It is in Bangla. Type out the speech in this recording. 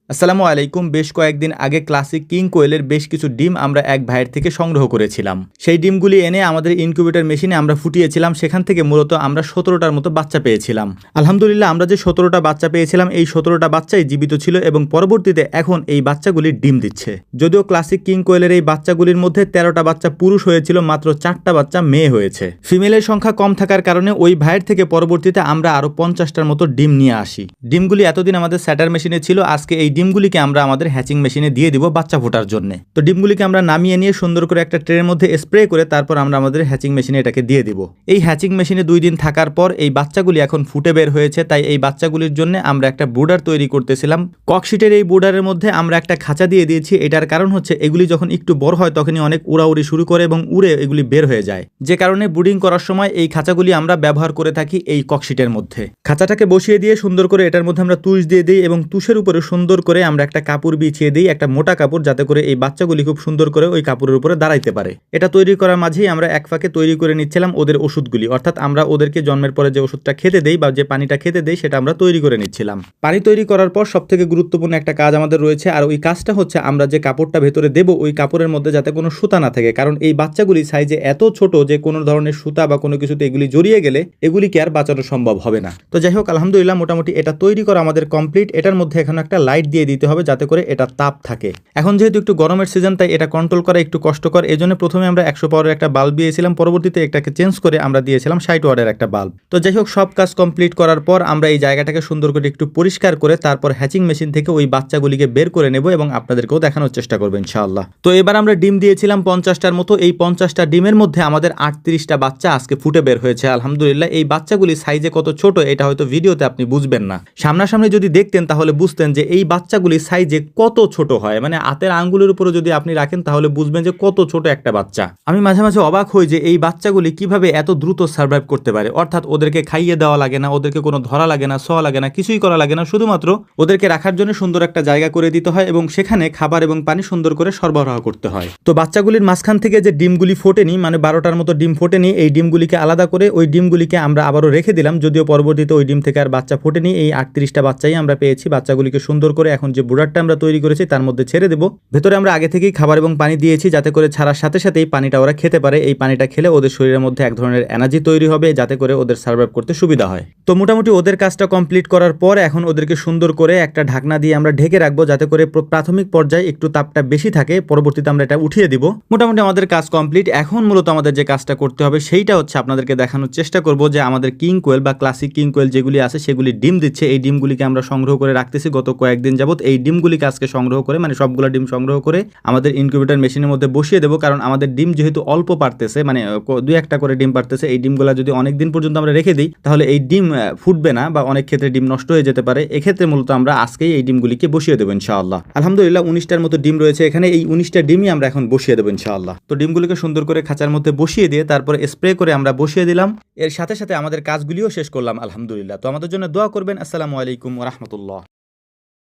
আসসালামু আলাইকুম। বেশ কয়েকদিন আগে ক্লাসিক কিং কোয়েলের বেশ কিছু ডিম আমরা এক ভাইয়ের থেকে সংগ্রহ করেছিলাম। সেই ডিমগুলি এনে আমাদের ইনকিউবেটর মেশিনে আমরা ফুটিয়েছিলাম, সেখান থেকে মূলত আমরা 17টার মতো বাচ্চা পেয়েছিলাম। আলহামদুলিল্লাহ, আমরা যে 17টা বাচ্চা পেয়েছিলাম এই 17টা বাচ্চাই জীবিত ছিল এবং পরবর্তীতে এখন এই বাচ্চাগুলি ডিম দিচ্ছে। যদিও ক্লাসিক কিং কোয়েলের এই বাচ্চাগুলির মধ্যে 13টা বাচ্চা পুরুষ হয়েছিল, মাত্র 4টা বাচ্চা মেয়ে হয়েছে। ফিমেলের সংখ্যা কম থাকার কারণে ওই ভাইয়ের থেকে পরবর্তীতে আমরা আরো 50টার মতো ডিম নিয়ে আসি। ডিমগুলি এতদিন আমাদের স্যাটার মেশিনে ছিল, আজকে এই ডিমগুলিকে আমরা আমাদের হ্যাচিং মেশিনে দিয়ে দিব বাচ্চা ফোটার জন্য। তো ডিমগুলিকে আমরা নামিয়ে নিয়ে সুন্দর করে একটা ট্রের মধ্যে স্প্রে করে তারপর আমরা আমাদের হ্যাচিং মেশিনে এটাকে দিয়ে দিব। এই হ্যাচিং মেশিনে 2 দিন থাকার পর এই বাচ্চাগুলি এখন ফুটে বের হয়েছে, তাই এই বাচ্চাগুলির জন্য আমরা একটা ব্রুডার তৈরি করতেছিলাম। ককশিটের এই ব্রুডারের মধ্যে আমরা একটা খাঁচা দিয়ে দিয়েছি। এটার কারণ হচ্ছে এগুলি যখন একটু বড় হয় তখনই অনেক উড়াউড়ি শুরু করে এবং উড়ে এগুলি বের হয়ে যায়, যে কারণে ব্রুডিং করার সময় এই খাঁচাগুলি আমরা ব্যবহার করে থাকি এই ককশিটের মধ্যে। খাঁচাটাকে বসিয়ে দিয়ে সুন্দর করে এটার মধ্যে আমরা তুষ দিয়ে দিই এবং তুষের উপরে সুন্দর করে আমরা একটা কাপড় বিছিয়ে দিই, একটা মোটা কাপড়, যাতে করে এই বাচ্চাগুলি খুব সুন্দর করে ওই কাপড়ের উপরে দাঁড়াইতে পারে। এটা তৈরি করার মাঝেই আমরা এক ফাঁকে তৈরি করে নিচ্ছিলাম ওদের ওষুধগুলি, অর্থাৎ আমরা ওদেরকে জন্মের পরে যে ওষুধটা খেতে দেই বা যে পানিটা খেতে দেই সেটা আমরা তৈরি করে নিচ্ছিলাম। পানি তৈরি করার পর সবথেকে গুরুত্বপূর্ণ একটা কাজ আমাদের রয়েছে, আর ওই কাজটা হচ্ছে আমরা যে কাপড়টা ভেতরে দেব ওই কাপড়ের মধ্যে যাতে কোনো সুতা না থাকে, কারণ এই বাচ্চাগুলি সাইজে এত ছোট যে কোনো ধরনের সুতা বা কোনো কিছুতে এগুলি জড়িয়ে গেলে এগুলিকে আর বাঁচানো সম্ভব হবে না। তো যাই হোক, আলহামদুলিল্লাহ মোটামুটি এটা তৈরি করা আমাদের কমপ্লিট। এটার মধ্যে এখন একটা লাইট দিয়ে দিতে হবে যাতে করে এটা তাপ থাকে। এখন যেহেতু একটু গরমের সিজন, তাই এটা কন্ট্রোল করা একটু কষ্টকর। এই জন্য প্রথমে আমরা 100 পাওয়ারের একটা বাল্ব দিয়েছিলাম, পরবর্তীতে এটাকে চেঞ্জ করে আমরা দিয়েছিলাম 60 ওয়াটের একটা বাল্ব। তো যাই হোক, সব কাজ কমপ্লিট করার পর আমরা এই জায়গাটাকে সুন্দর করে একটু পরিষ্কার করে তারপর হ্যাচিং মেশিন থেকে ওই বাচ্চাগুলিকে বের করে নেব এবং আপনাদেরকেও দেখানোর চেষ্টা করবো ইনশাআল্লাহ। তো এবার আমরা ডিম দিয়েছিলাম 50টার মতো। এই 50টা ডিমের মধ্যে আমাদের 38টা বাচ্চা আজকে ফুটে বের হয়েছে আলহামদুলিল্লাহ। এই বাচ্চাগুলি সাইজে কত ছোট এটা হয়তো ভিডিওতে আপনি বুঝবেন না, সামনাসামনি যদি দেখতেন তাহলে বুঝতেন যে এই বাচ্চাগুলি সাইজে কত ছোট হয়। মানে হাতের আঙ্গুলের উপরে যদি আপনি রাখেন তাহলে বুঝবেন যে কত ছোট একটা বাচ্চা। আমি মাঝে মাঝে অবাক হই যে এই বাচ্চাগুলি কিভাবে এত দ্রুত সার্ভাইভ করতে পারে, অর্থাৎ ওদেরকে খাইয়ে দেওয়া লাগে না, ওদেরকে কোনো ধরা লাগে না, ছোঁয়া লাগে না, কিছুই করা লাগে না, শুধুমাত্র ওদেরকে রাখার জন্য সুন্দর একটা জায়গা করে দিতে হয় এবং সেখানে খাবার এবং পানি সুন্দর করে সরবরাহ করতে হয়। তো বাচ্চাগুলির মাঝখান থেকে যে ডিমগুলি ফোটেনি, মানে 12টার মতো ডিম ফোটেনি, এই ডিমগুলিকে আলাদা করে ওই ডিমগুলিকে আমরা আবারও রেখে দিলাম, যদিও পরবর্তীতে ওই ডিম থেকে আর বাচ্চা ফোটেনি। এই 38টা বাচ্চাই আমরা পেয়েছি। বাচ্চাগুলিকে সুন্দর করে এখন যে ব্রুডারটা আমরা তৈরি করেছি তার মধ্যে ছেড়ে দেব। ভেতরে আমরা আগে থেকেই খাবার এবং পানি দিয়েছি যাতে করে ছাড়ার সাথে সাথেই পানিটা ওরা খেতে পারে। এই পানিটা খেলে ওদের শরীরের মধ্যে এক ধরনের এনার্জি তৈরি হবে যাতে করে ওদের সার্ভাইভ করতে সুবিধা হয়। তো মোটামুটি ওদের কাজটা কমপ্লিট করার পর এখন ওদেরকে সুন্দর করে একটা ঢাকনা দিয়ে আমরা ঢেকে রাখবো যাতে করে প্রাথমিক পর্যায়ে একটু তাপটা বেশি থাকে, পরবর্তীতে আমরা এটা উঠিয়ে দিব। মোটামুটি আমাদের কাজ কমপ্লিট। এখন মূলত আমাদের যে কাজটা করতে হবে সেইটা হচ্ছে আপনাদেরকে দেখানোর চেষ্টা করব যে আমাদের কিং কোয়েল বা ক্লাসিক কিং কোয়েল যেগুলি আছে সেগুলি ডিম দিচ্ছে। এই ডিমগুলিকে আমরা সংগ্রহ করে রাখতেছি গত কয়েকদিন যাবত। এই ডিমগুলিকে আজকে সংগ্রহ করে, মানে সবগুলো ডিম সংগ্রহ করে আমাদের ইনকিউবেটর মেশিনের মধ্যে বসিয়ে দেবো, কারণ আমাদের ডিম যেহেতু অল্প পারতেছে, মানে 2-1টা করে ডিম পারতেছে, এই ডিমগুলো যদি অনেক দিন পর্যন্ত আমরা রেখে দিই তাহলে এই ডিম ফুটবে না বা অনেক ক্ষেত্রে ডিম নষ্ট হয়ে যেতে পারে। এক্ষেত্রে মূলত আমরা আজকেই এই ডিমগুলিকে বসিয়ে দেবো ইনশাআল্লাহ। আলহামদুলিল্লাহ 19টার মতো ডিম রয়েছে এখানে, এই 19টা ডিমই আমরা এখন বসিয়ে দেবো ইনশাআল্লাহ। তো ডিমগুলিকে সুন্দর করে খাঁচার মধ্যে বসিয়ে দিয়ে তারপরে স্প্রে করে আমরা বসিয়ে দিলাম। এর সাথে সাথে আমাদের কাজগুলিও শেষ করলাম আলহামদুলিল্লাহ। তো আমাদের জন্য দোয়া করবেন। আসসালামু আলাইকুম ওয়া রাহমাতুল্লাহ।